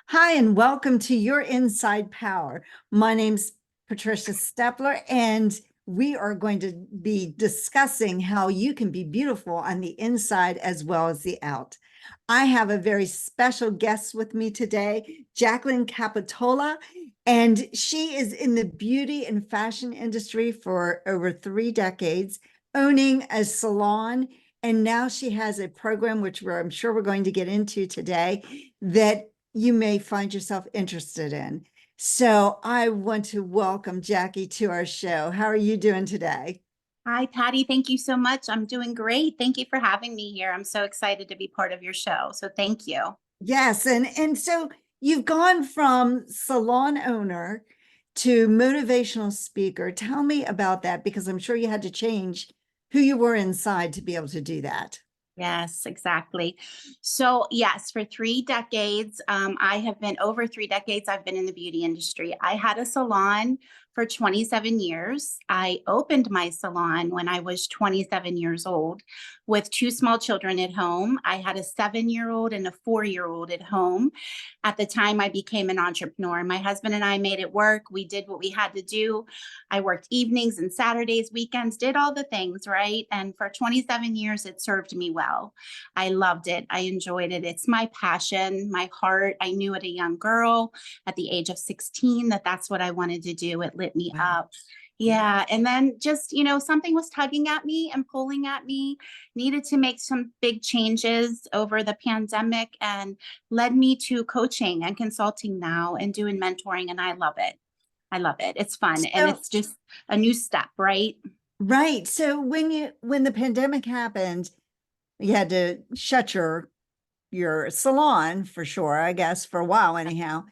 Hi, and welcome to Your Inside Power. My name's Patricia Stepler, and we are going to be discussing how you can be beautiful on the inside as well as the out. I have a very special guest with me today, Jacqueline Capatolla, and she is in the beauty and fashion industry for over 3 decades, owning a salon. And now she has a program, which I'm sure we're going to get into today, that you may find yourself interested in. So I want to welcome Jackie to our show. How are you doing today? Hi, Patty. Thank you so much. I'm doing great. Thank you for having me here. I'm so excited to be part of your show. So thank you. Yes, and so you've gone from salon owner to motivational speaker. Tell me about that because I'm sure you had to change who you were inside to be able to do that. Yes, exactly. So, yes, for 3 decades, I have been over 3 decades, I've been in the beauty industry. I had a salon for 27 years. I opened my salon when I was 27 years old with two small children at home. I had a 7-year-old and a 4-year-old at home. At the time, I became an entrepreneur. My husband and I made it work. We did what we had to do. I worked evenings and Saturdays, weekends, did all the things, right? And for 27 years, it served me well. I loved it. I enjoyed it. It's my passion, my heart. I knew at a young girl at the age of 16 that that's what I wanted to do. It lit me Wow. up. Yeah. And then just, something was tugging at me and pulling at me, needed to make some big changes over the pandemic and led me to coaching and consulting now and doing mentoring. And I love it. I love it. It's fun and So, it's just a new step, right? right. So when the pandemic happened, you had to shut your salon for sure, I guess, for a while anyhow.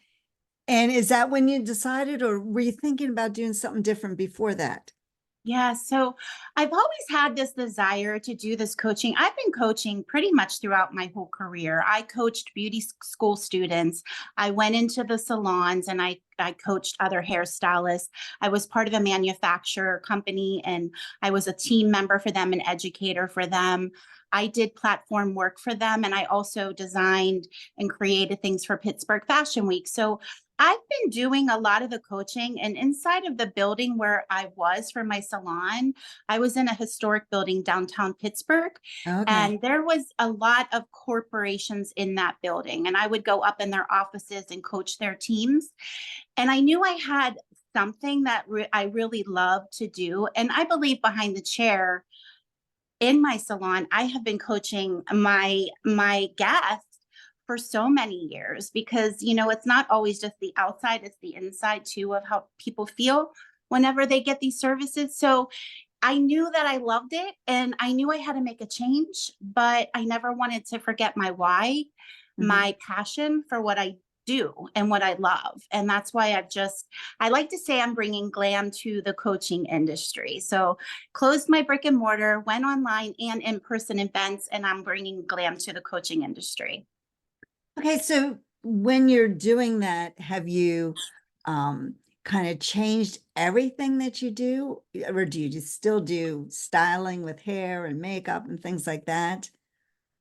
And is that when you decided, or were you thinking about doing something different before that? Yeah, so I've always had this desire to do this coaching. I've been coaching pretty much throughout my whole career. I coached school students. I went into the salons and I coached other hairstylists. I was part of a manufacturer company and I was a team member for them, an educator for them. I did platform work for them and I also designed and created things for Pittsburgh Fashion Week. So I've been doing a lot of the coaching and inside of the building where I was for my salon, I was in a historic building downtown Pittsburgh, Okay. and there was a lot of corporations in that building. And I would go up in their offices and coach their teams. And I knew I had something that I really love to do. And I believe behind the chair in my salon, I have been coaching my guests for so many years because it's not always just the outside, it's the inside too of how people feel whenever they get these services. So I knew that I loved it and I knew I had to make a change, but I never wanted to forget my why, Mhm. my passion for what I do and what I love. And that's why I like to say I'm bringing glam to the coaching industry. So closed my brick and mortar, went online and in-person events, and I'm bringing glam to the coaching industry. Okay, so when you're doing that, have you kind of changed everything that you do, or do you just still do styling with hair and makeup and things like that?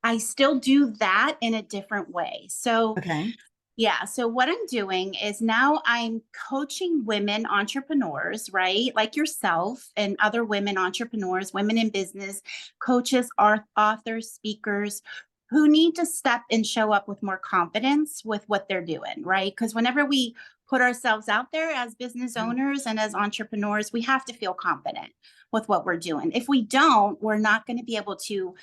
I still do that in a different way. So Okay. yeah. So what I'm doing is now I'm coaching women entrepreneurs, right? Like yourself and other women entrepreneurs, women in business, coaches, authors, speakers who need to step and show up with more confidence with what they're doing, right? Because whenever we put ourselves out there as business Mhm. owners and as entrepreneurs, we have to feel confident with what we're doing. If we don't, we're not going to be able to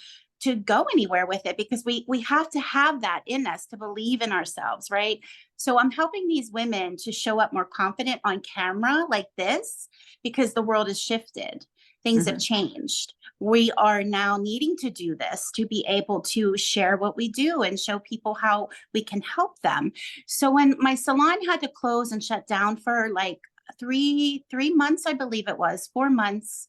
go anywhere with it because we have to have that in us to believe in ourselves, right? So I'm helping these women to show up more confident on camera like this because the world has shifted. Things have Mhm. changed. We are now needing to do this to be able to share what we do and show people how we can help them. So when my salon had to close and shut down for like three months, I believe it was 4 months,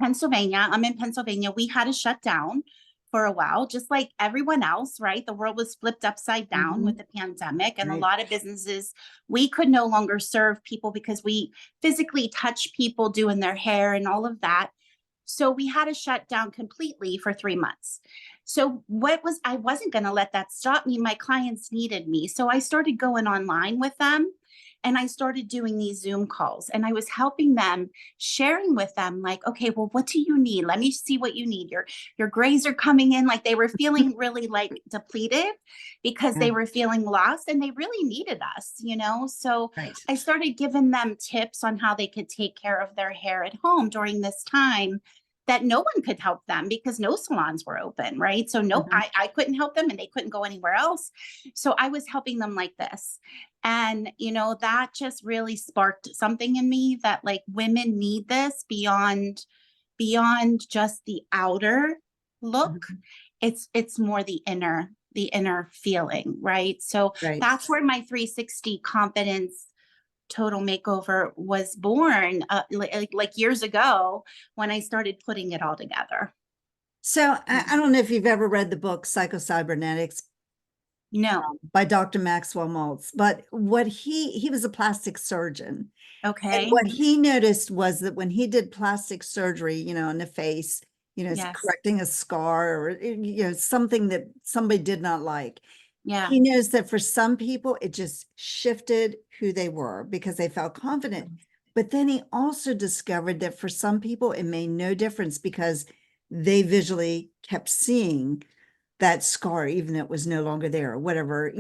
Pennsylvania. I'm in Pennsylvania. We had to shut down for a while, just like everyone else, right? The world was flipped upside down with Mhm. the pandemic, and a Right. lot of businesses, we could no longer serve people because we physically touch people doing their hair and all of that. So we had to shut down completely for 3 months. So I wasn't going to let that stop me. My clients needed me. So I started going online with them, and I started doing these Zoom calls, and I was helping them, sharing with them like, okay, well, what do you need? Let me see what you need. Your grays are coming in. Like, they were feeling really like depleted because Yeah, they were feeling lost, and they really needed us, you know? So right. I started giving them tips on how they could take care of their hair at home during this time that no one could help them because no salons were open, right? So no, Mhm. I couldn't help them, and they couldn't go anywhere else. So I was helping them like this. And, you know, that just really sparked something in me that, like, women need this beyond just the outer look. Mhm. It's more the inner feeling, right? So Right. that's where my 360 confidence total makeover was born, like years ago, when I started putting it all together. So I don't know if you've ever read the book Psycho-Cybernetics No. by Dr. Maxwell Maltz, but what he was a plastic surgeon. And Okay. what he noticed was that when he did plastic surgery, in the face, Yes. correcting a scar or, something that somebody did not like, Yeah. he knows that for some people, it just shifted who they were because they felt confident. But then he also discovered that for some people, it made no difference because they visually kept seeing that scar, even though it was no longer there, or whatever,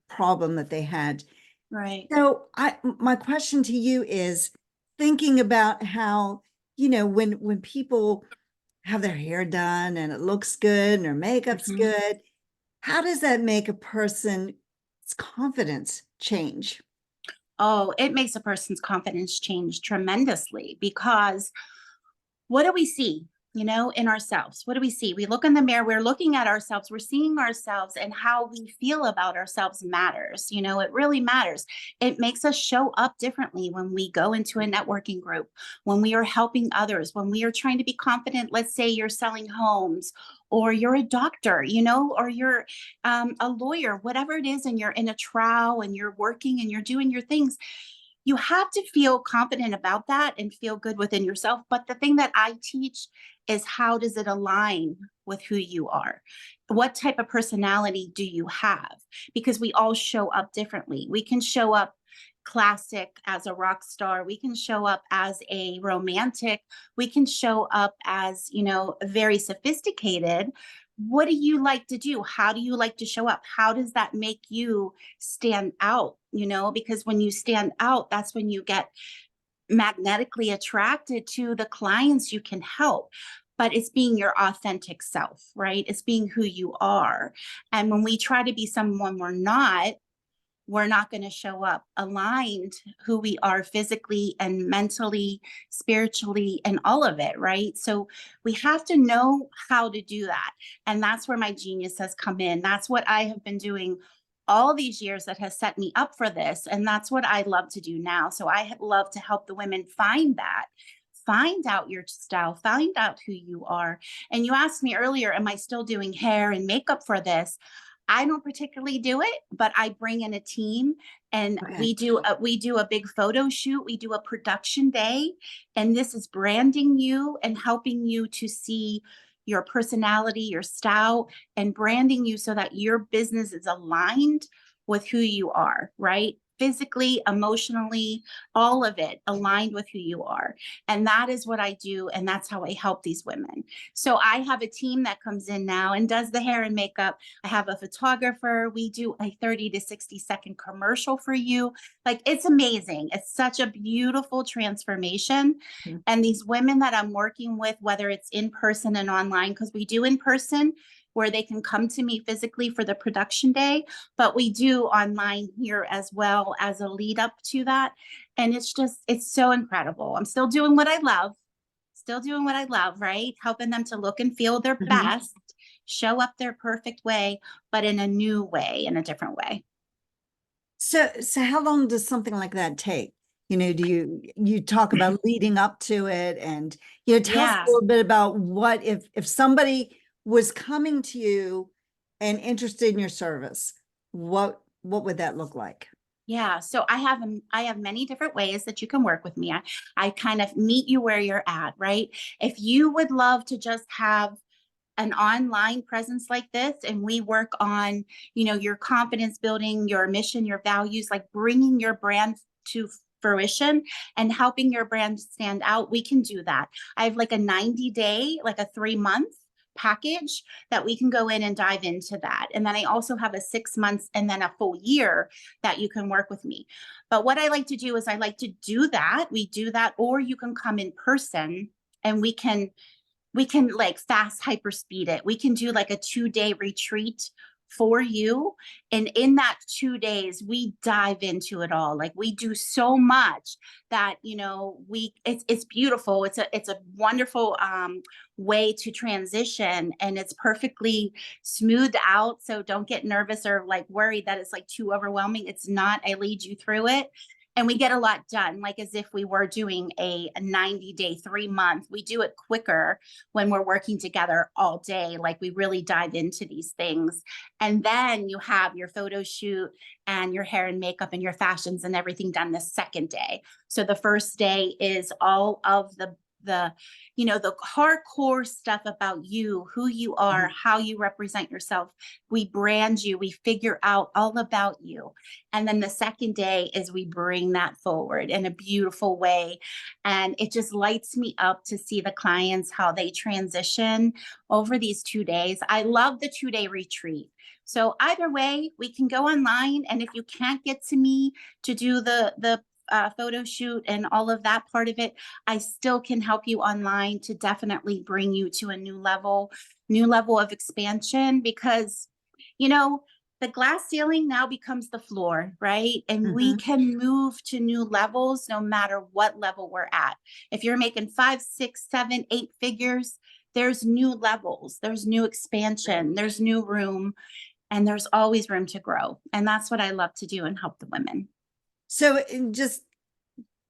problem that they had. Right. So my question to you is thinking about how, when people have their hair done and it looks good and their makeup's Mhm. good, how does that make a person's confidence change? Oh, it makes a person's confidence change tremendously because what do we see, in ourselves? What do we see? We look in the mirror, we're looking at ourselves, we're seeing ourselves, and how we feel about ourselves matters. It really matters. It makes us show up differently when we go into a networking group, when we are helping others, when we are trying to be confident. Let's say you're selling homes, or you're a doctor, or you're a lawyer, whatever it is, and you're in a trial and you're working and you're doing your things. You have to feel confident about that and feel good within yourself. But the thing that I teach is, how does it align with who you are? What type of personality do you have? Because we all show up differently. We can show up classic as a rock star. We can show up as a romantic. We can show up as, very sophisticated. What do you like to do? How do you like to show up? How does that make you stand out? Because when you stand out, that's when you get magnetically attracted to the clients you can help. But it's being your authentic self, right? It's being who you are. And when we try to be someone we're not going to show up aligned who we are physically and mentally, spiritually, and all of it, right? So we have to know how to do that. And that's where my genius has come in. That's what I have been doing all these years that has set me up for this. And that's what I love to do now. So I love to help the women find that. Find out your style, find out who you are. And you asked me earlier, am I still doing hair and makeup for this? I don't particularly do it, but I bring in a team, and Okay. we do a big photo shoot. We do a production day, and this is branding you and helping you to see your personality, your style, and branding you so that your business is aligned with who you are, right? Physically, emotionally, all of it aligned with who you are. And that is what I do. And that's how I help these women. So I have a team that comes in now and does the hair and makeup. I have a photographer. We do a 30 to 60-second commercial for you. Like, it's amazing. It's such a beautiful transformation. Mhm. And these women that I'm working with, whether it's in person and online, because we do in person where they can come to me physically for the production day, but we do online here as well as a lead up to that. And it's so incredible. I'm still doing what I love, right? Helping them to look and feel their Mhm. best, show up their perfect way, but in a new way, in a different way. So how long does something like that take? Do you talk about leading up to it, and tell us a Yeah. little bit about what if somebody was coming to you and interested in your service, what would that look like? Yeah. So I have many different ways that you can work with me. I kind of meet you where you're at, right? If you would love to just have an online presence like this, and we work on, your confidence building, your mission, your values, like bringing your brand to fruition and helping your brand stand out, we can do that. I have like a 90-day, like a 3-month package that we can go in and dive into that. And then I also have a 6 months and then a full year that you can work with me. But what I like to do is I like to do that. We do that, or you can come in person and we can like fast hyper speed it. We can do like a 2-day retreat for you. And in that 2 days, we dive into it all. Like we do so much that, it's beautiful. It's a wonderful way to transition, and it's perfectly smoothed out. So don't get nervous or like worried that it's like too overwhelming. It's not. I lead you through it. And we get a lot done, like as if we were doing a 90-day, 3-month. We do it quicker when we're working together all day. Like we really dive into these things. And then you have your photo shoot and your hair and makeup and your fashions and everything done the second day. So the first day is all of the hardcore stuff about you, who you are, how you represent yourself. We brand you, we figure out all about you. And then the second day is we bring that forward in a beautiful way. And it just lights me up to see the clients, how they transition over these 2 days. I love the 2-day retreat. So either way, we can go online. And if you can't get to me to do the photo shoot and all of that part of it, I still can help you online to definitely bring you to a new level of expansion, because, the glass ceiling now becomes the floor, right? And we can move to new levels no matter what level we're at. If you're making 5, 6, 7, 8 figures, there's new levels, there's new expansion, there's new room, and there's always room to grow. And that's what I love to do and help the women. So just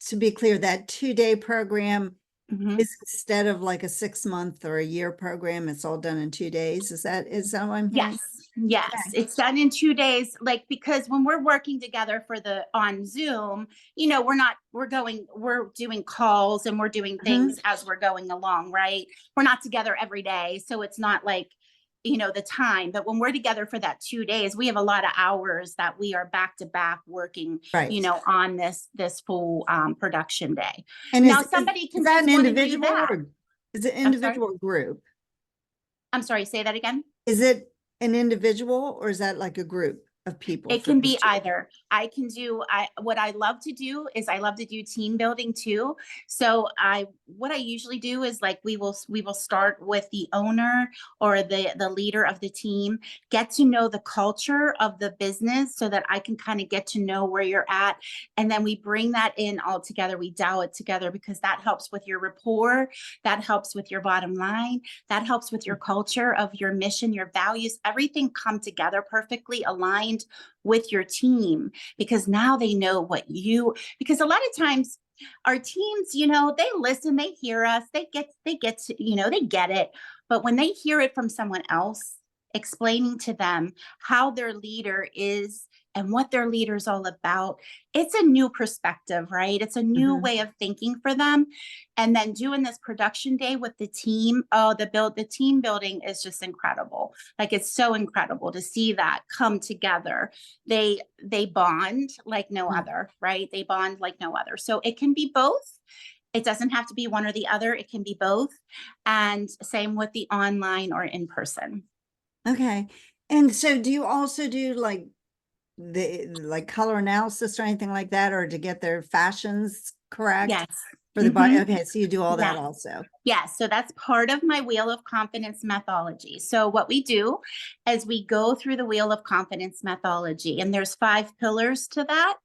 to be clear, that 2-day program is instead of like a 6-month or a year program, it's all done in 2 days. Is that what I'm hearing? Yes. Okay. It's done in 2 days. Like, because when we're working together on Zoom, we're doing calls and we're doing things as we're going along, right? We're not together every day. So it's not like, the time, but when we're together for that 2 days, we have a lot of hours that we are back to back working, Right. on this full production day. And Now somebody can is that just an want to do individual that. or is it I'm sorry? individual or group? I'm sorry, say that again. Is it an individual or is that like a group of people? It can be either. What I love to do is I love to do team building too. So what I usually do is like, we will start with the owner or the leader of the team, get to know the culture of the business so that I can kind of get to know where you're at. And then we bring that in all together. We dial it together, because that helps with your rapport. That helps with your bottom line. That helps with your culture of your mission, your values, everything come together perfectly aligned with your team, because now they know because a lot of times our teams, they listen, they hear us, they get to, they get it. But when they hear it from someone else explaining to them how their leader is and what their leader is all about, it's a new perspective, right? It's a new way of thinking for them. And then doing this production day with the team, the team building is just incredible. Like, it's so incredible to see that come together. They bond like no other, right? They bond like no other. So it can be both. It doesn't have to be one or the other. It can be both. And same with the online or in person. Okay. And so do you also do like color analysis or anything like that, or to get their fashions correct? Yes. For the body? Okay, so you do all that Yes. also. Yes, so that's part of my Wheel of Confidence methodology. So what we do is we go through the Wheel of Confidence methodology, and there's 5 pillars to that.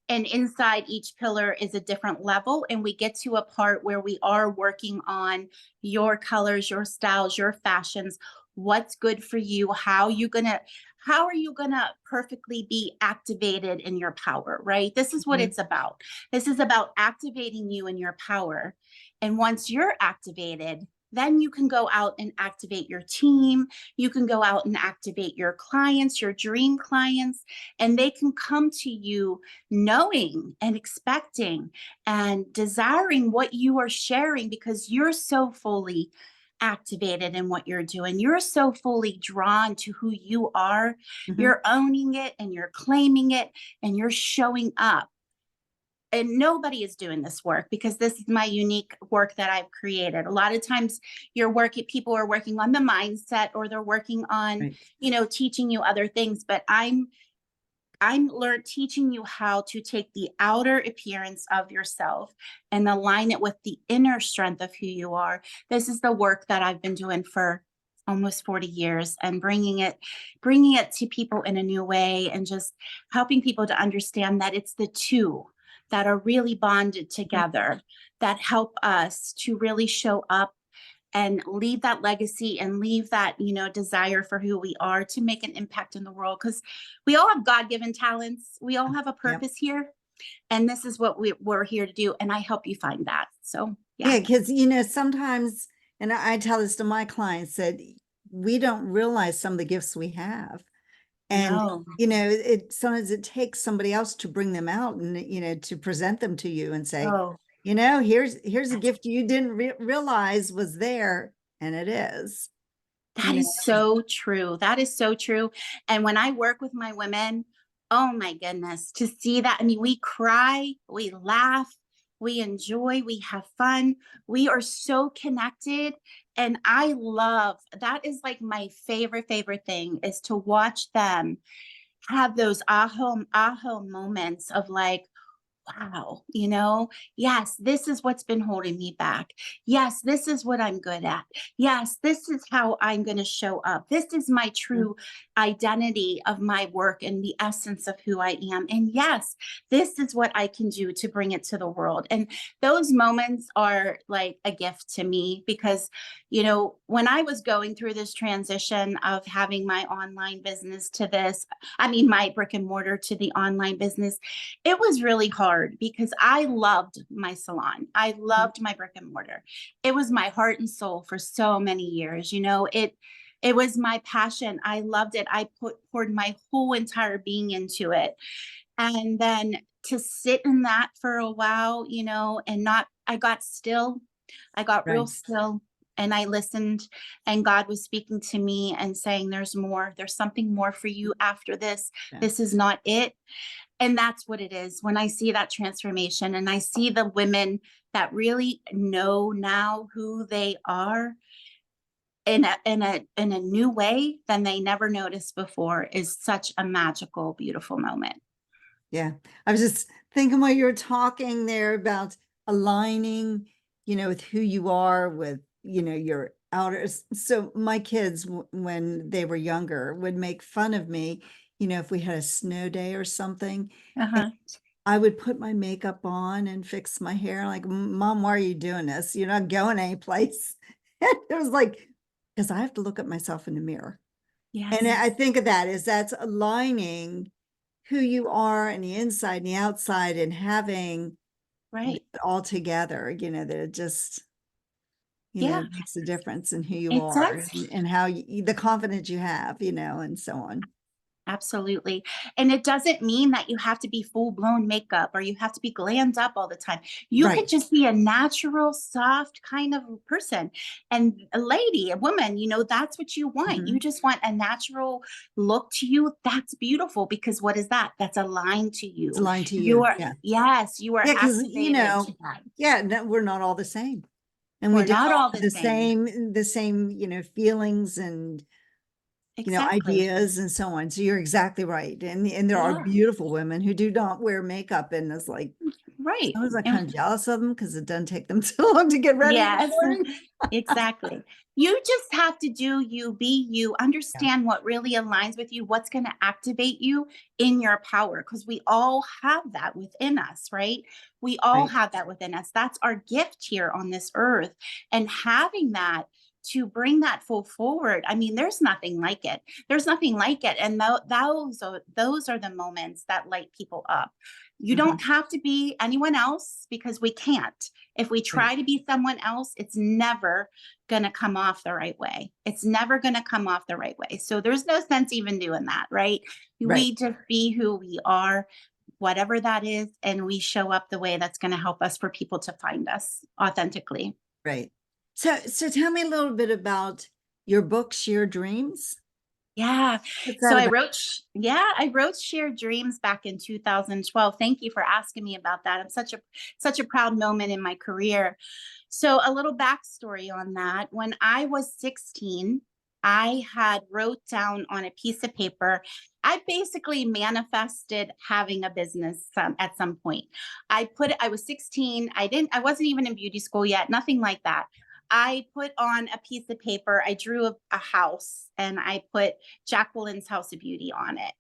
And inside each pillar is a different level. And we get to a part where we are working on your colors, your styles, your fashions, what's good for you, how are you gonna perfectly be activated in your power, right? This is what it's about. This is about activating you in your power. And once you're activated, then you can go out and activate your team. You can go out and activate your clients, your dream clients, and they can come to you knowing and expecting and desiring what you are sharing, because you're so fully activated in what you're doing. You're so fully drawn to who you are. Mhm. You're owning it and you're claiming it and you're showing up. And nobody is doing this work because this is my unique work that I've created. A lot of times people are working on the mindset, or they're working on, Right. teaching you other things, but I'm teaching you how to take the outer appearance of yourself and align it with the inner strength of who you are. This is the work that I've been doing for almost 40 years, and bringing it to people in a new way, and just helping people to understand that it's the two that are really bonded Mhm. together that help us to really show up and leave that legacy and leave that, desire for who we are to make an impact in the world, because we all have God-given talents, we all have a Yep. purpose here, and this is what we're here to do, and I help you find that. So yeah. Yeah, because sometimes, and I tell this to my clients, that we don't realize some of the gifts we have. And, No. it sometimes it takes somebody else to bring them out and, to present them to you and say, Oh, here's a gift you didn't realize was there. And it is, that you know, is so true. That is so true. And when I work with my women, oh my goodness, to see that. I mean, we cry, we laugh, we enjoy, we have fun. We are so connected. And I love that, is like my favorite thing, is to watch them have those aha moments of like, wow, yes, this is what's been holding me back. Yes, this is what I'm good at. Yes, this is how I'm going to show up. This is my true identity of my work and the essence of who I am. And yes, this is what I can do to bring it to the world. And those moments are like a gift to me, because, when I was going through this transition of having my online business to this, I mean, my brick and mortar to the online business, it was really hard because I loved my salon. I loved my brick and mortar. It was my heart and soul for so many years. It was my passion. I loved it. I poured my whole entire being into it. And then to sit in that for a while, and not, I got still. I got real right. still, and I listened, and God was speaking to me and saying, there's more. There's something more for you after this. Yeah. This is not it. And that's what it is. When I see that transformation and I see the women that really know now who they are in a new way than they never noticed before, is such a magical, beautiful moment. Yeah. I was just thinking while you were talking there about aligning, with who you are with, your outer. So my kids, when they were younger, would make fun of me, if we had a snow day or something. And Uh-huh. I would put my makeup on and fix my hair. Like, Mom, why are you doing this? You're not going anyplace. And it was like, because I have to look at myself in the mirror. And Yes. I think of that as that's aligning who you are and the inside and the outside, and having Right. it all together, that it just, Yeah, makes a difference in who you it are, does. and how the confidence you have, and so on. Absolutely. And it doesn't mean that you have to be full blown makeup or you have to be glammed up all the time. You could Right. just be a natural, soft kind of person. And a lady, a woman, that's what you want. You Mhm. just want a natural look to you. That's beautiful, because what is that? That's aligned to It's you. aligned to You you. are, Yeah. yes, you are Yeah. Cause activated to that. yeah, no, we're not all the same. And we We're don't not all all have the same. the same, feelings and, Exactly. ideas and so on. So you're exactly right. And there are Yeah. beautiful women who do not wear makeup, and it's like, Right. sometimes I kind of jealous of them because it doesn't take them too long to get ready in the Yes, morning. exactly. You just have to do you, be you, Yeah. understand what really aligns with you, what's going to activate you in your power, because we all have that within us, right? We all Right. have that within us. That's our gift here on this earth. And having that, to bring that full forward, I mean, there's nothing like it. There's nothing like it. And those are the moments that light people up. You Mhm. don't have to be anyone else, because we can't. If we Right. try to be someone else, it's never going to come off the right way. It's never going to come off the right way. So there's no sense even doing that, right? Right. We just be who we are, whatever that is, and we show up the way that's going to help us for people to find us authentically. Right. So tell me a little bit about your book, Sheer Dreams. Yeah. What's So that I about? wrote, I wrote Shared Dreams back in 2012. Thank you for asking me about that. I'm such a proud moment in my career. So a little backstory on that. When I was 16, I had wrote down on a piece of paper, I basically manifested having a business at some point. I was 16. I wasn't even in beauty school yet, nothing like that. I put on a piece of paper, I drew a house and I put Jacqueline's House of Beauty on it.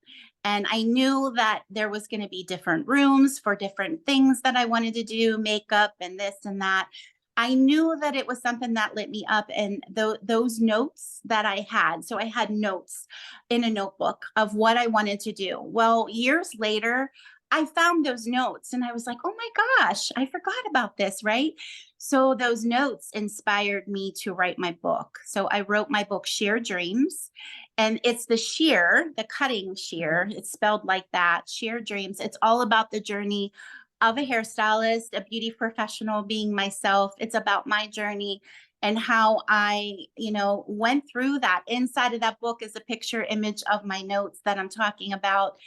And I knew that there was going to be different rooms for different things that I wanted to do, makeup and this and that. I knew that it was something that lit me up. And those notes that I had, so I had notes in a notebook of what I wanted to do. Well, years later, I found those notes and I was like, oh my gosh, I forgot about this, right? So those notes inspired me to write my book. So I wrote my book, Sheer Dreams. And it's the sheer, the cutting sheer. It's spelled like that, Sheer Dreams. It's all about the journey of a hairstylist, a beauty professional, being myself. It's about my journey and how I, went through that. Inside of that book is a picture image of my notes that I'm talking about.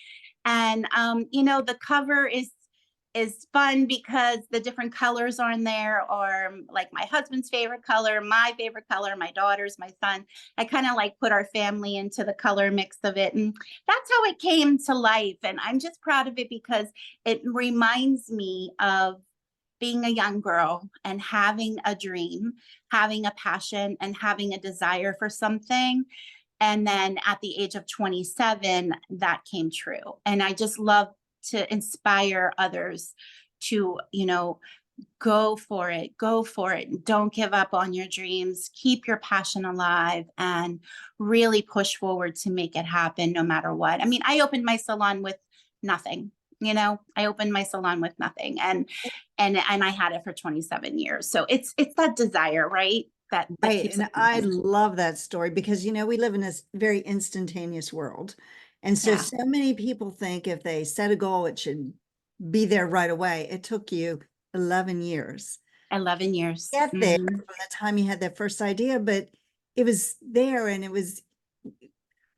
And the cover is fun because the different colors are in there, or like my husband's favorite color, my favorite color, my daughter's, my son. I kind of like put our family into the color mix of it. And that's how it came to life. And I'm just proud of it because it reminds me of being a young girl and having a dream, having a passion, and having a desire for something. And then at the age of 27, that came true. And I just love to inspire others to, go for it, go for it. Don't give up on your dreams. Keep your passion alive and really push forward to make it happen no matter what. I mean, I opened my salon with nothing. I opened my salon with nothing and I had it for 27 years. So it's that desire, right? That Right. keeps us And I moving. love that story because, we live in this very instantaneous world. And so, Yeah. so many people think if they set a goal, it should be there right away. It took you 11 years 11 years. to get there Mhm. from the time you had that first idea, but it was there and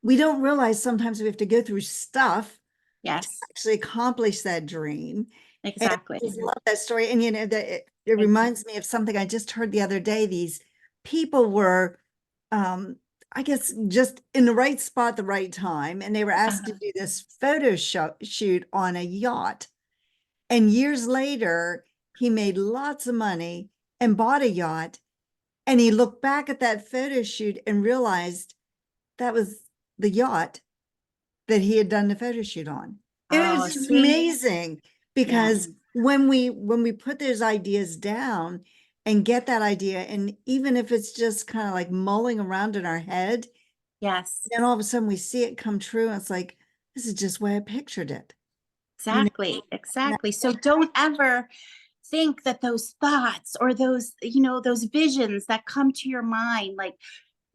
we don't realize sometimes we have to go through stuff to Yes, actually accomplish that dream. And I exactly. just love that story. And that it reminds me of something I just heard the other day. These people were, um, I guess, just in the right spot, the right time, and they were asked to Uh-huh. do this photo shoot on a yacht. And years later, he made lots of money and bought a yacht. And he looked back at that photo shoot and realized that was the yacht that he had done the photo shoot on. It was Oh, just see? amazing Yes, because when we put those ideas down and get that idea, and even if it's just kind of like mulling around in our head, yes, then all of a sudden we see it come true, and it's like, this is just the way I pictured it. You know, exactly, and exactly. So don't ever think that those thoughts or those, those visions that come to your mind, like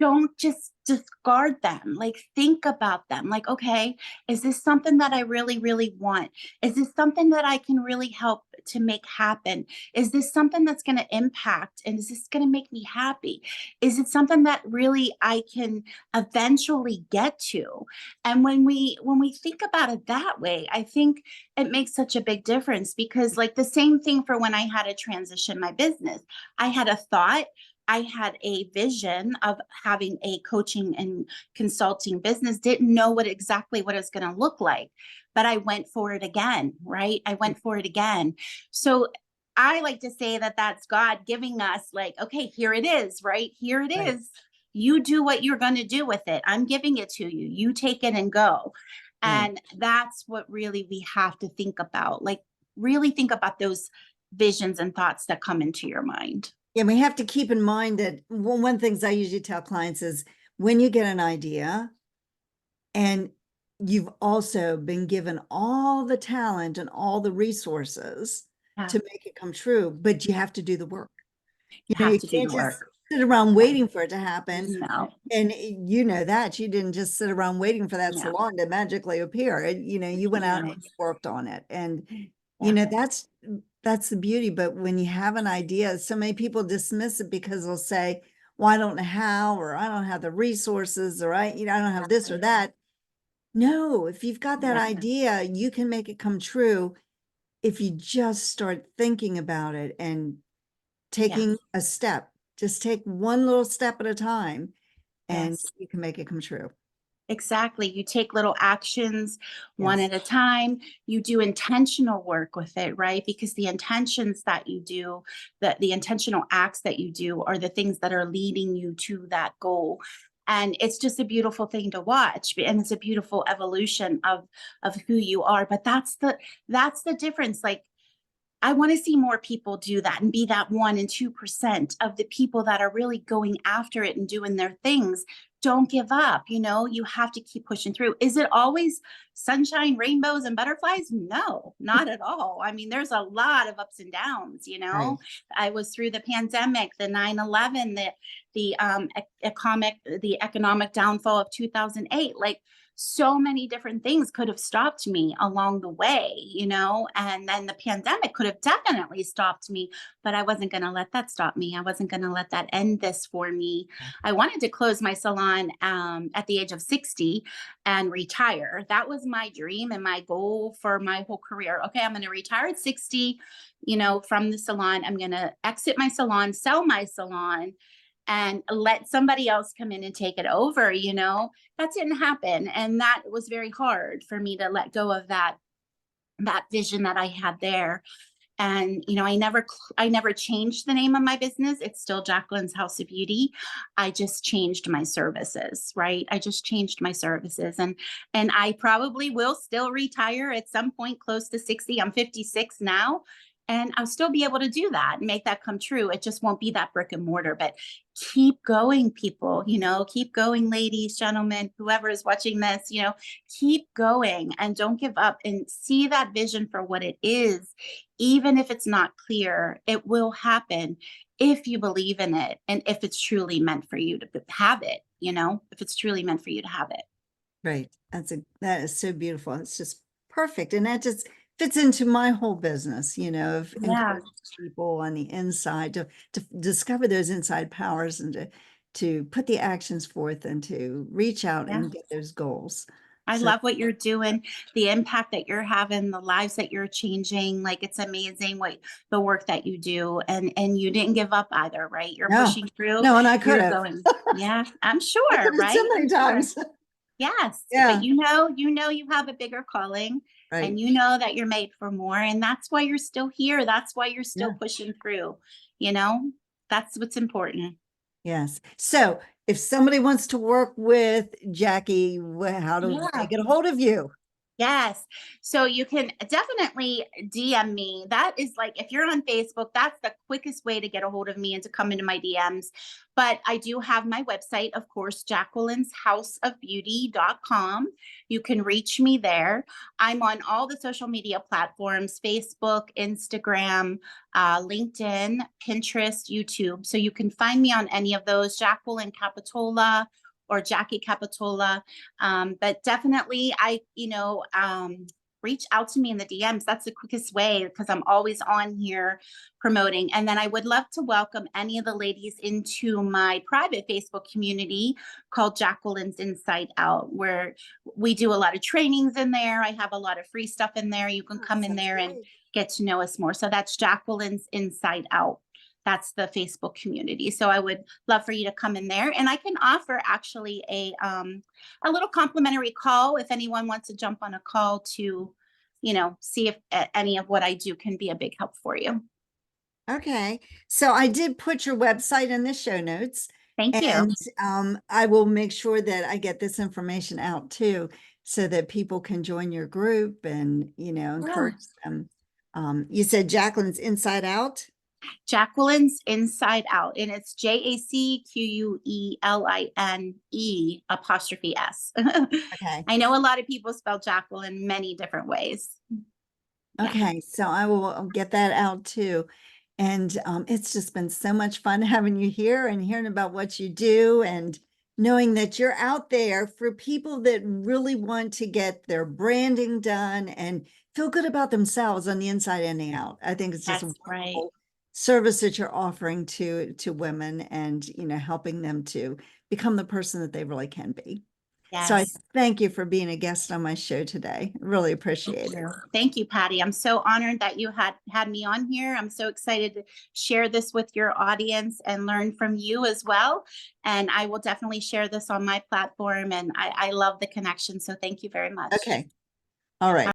don't just discard them. Like think about them. Like, okay, is this something that I really, really want? Is this something that I can really help to make happen? Is this something that's going to impact? And is this going to make me happy? Is it something that really I can eventually get to? And when we think about it that way, I think it makes such a big difference because like the same thing for when I had to transition my business. I had a thought, I had a vision of having a coaching and consulting business, didn't know what it's going to look like, but I went for it again, right? I went for it again. So I like to say that that's God giving us like, okay, here it is, right? Here it right, is. You do what you're going to do with it. I'm giving it to you. You take it and go. right. And that's what really we have to think about. Like really think about those visions and thoughts that come into your mind. Yeah, we have to keep in mind that one of the things I usually tell clients is when you get an idea and you've also been given all the talent and all the resources Yeah. to make it come true, but you have to do the work. You You have to do can't the just work. sit around Yeah. waiting for it to happen. No, And you know that you didn't just sit around waiting for that no, salon to magically appear. You went out and no. you worked on it. And, Yeah. that's that's the beauty. But when you have an idea, so many people dismiss it because they'll say, well, I don't know how, or I don't have the resources, or I don't have this or that. No, if you've got that Yeah. idea, you can make it come true if you just start thinking about it and taking Yes. a step. Just take one little step at a time and Yes. you can make it come true. Exactly. You take little actions one Yes. at a time. You do intentional work with it, right? Because the intentions that you do, the intentional acts that you do are the things that are leading you to that goal. And it's just a beautiful thing to watch. And it's a beautiful evolution of who you are. But that's the difference. Like, I want to see more people do that and be that 1% and 2% of the people that are really going after it and doing their things. Don't give up. You have to keep pushing through. Is it always sunshine, rainbows, and butterflies? No, not at all. I mean, there's a lot of ups and downs. Right. I was through the pandemic, the 9/11, the economic downfall of 2008. Like, so many different things could have stopped me along the way, and then the pandemic could have definitely stopped me, but I wasn't going to let that stop me. I wasn't going to let that end this for me. I wanted to close my salon at the age of 60 and retire. That was my dream and my goal for my whole career. Okay, I'm going to retire at 60, from the salon. I'm going to exit my salon, sell my salon, and let somebody else come in and take it over. That didn't happen, and that was very hard for me to let go of that vision that I had there. And I never changed the name of my business. It's still Jacqueline's House of Beauty. I just changed my services, right? I just changed my services, and I probably will still retire at some point close to 60. I'm 56 now, and I'll still be able to do that and make that come true. It just won't be that brick and mortar, but keep going, people, keep going, ladies, gentlemen, whoever is watching this, keep going and don't give up and see that vision for what it is. Even if it's not clear, it will happen if you believe in it and if it's truly meant for you to have it, if it's truly meant for you to have it. Right. That is so beautiful. It's just perfect. And that just fits into my whole business, of Yeah. encouraging people on the inside to discover those inside powers and to put the actions forth and to reach out Yeah. and get those goals. I So love what you're doing, the impact that you're having, the lives that you're changing. Like, it's amazing what the work that you do, and you didn't give up either, right? You're no, pushing through. no, and I could You're have. going. Yeah, I'm I could sure, have so right? many I'm sure. times. Yes, but Yeah. you have a bigger calling, Right. and you know that you're made for more, and that's why you're still here. That's why you're still Yeah. pushing through. You know, that's what's important. Yes. So if somebody wants to work with Jackie, how do they Yeah. get a hold of you? Yes. So you can definitely DM me. That is, like, if you're on Facebook, that's the quickest way to get a hold of me and to come into my DMs. But I do have my website, of course, Jacqueline'sHouseofBeauty.com. You can reach me there. I'm on all the social media platforms: Facebook, Instagram, LinkedIn, Pinterest, YouTube. So you can find me on any of those, Jacqueline Capatolla or Jackie Capatolla. But definitely, reach out to me in the DMs. That's the quickest way because I'm always on here promoting. And then I would love to welcome any of the ladies into my private Facebook community called Jacqueline's Inside Out, where we do a lot of trainings in there. I have a lot of free stuff in there. You can Oh, come in sounds there and great. get to know us more. So that's Jacqueline's Inside Out. That's the Facebook community. So I would love for you to come in there, and I can offer actually a little complimentary call if anyone wants to jump on a call to, see if any of what I do can be a big help for you. Okay. So I did put your website in the show notes, Thank you. and I will make sure that I get this information out too, so that people can join your group and, Yeah. encourage them. You said Jacqueline's Inside Out? Jacqueline's Inside Out, and it's JACQUELINE''S. Okay. I know a lot of people spell Jacqueline many different ways. Yeah. Okay. So I will get that out too. And it's just been so much fun having you here and hearing about what you do and knowing that you're out there for people that really want to get their branding done and feel good about themselves on the inside and the out. I think it's just a That's right. wonderful service that you're offering to women, and helping them to become the person that they really can be. So I Yes. thank you for being a guest on my show today. Really Thank appreciate it. you. Thank you, Patty. I'm so honored that you had me on here. I'm so excited to share this with your audience and learn from you as well. And I will definitely share this on my platform. And I love the connection. So thank you very much. Okay. All right.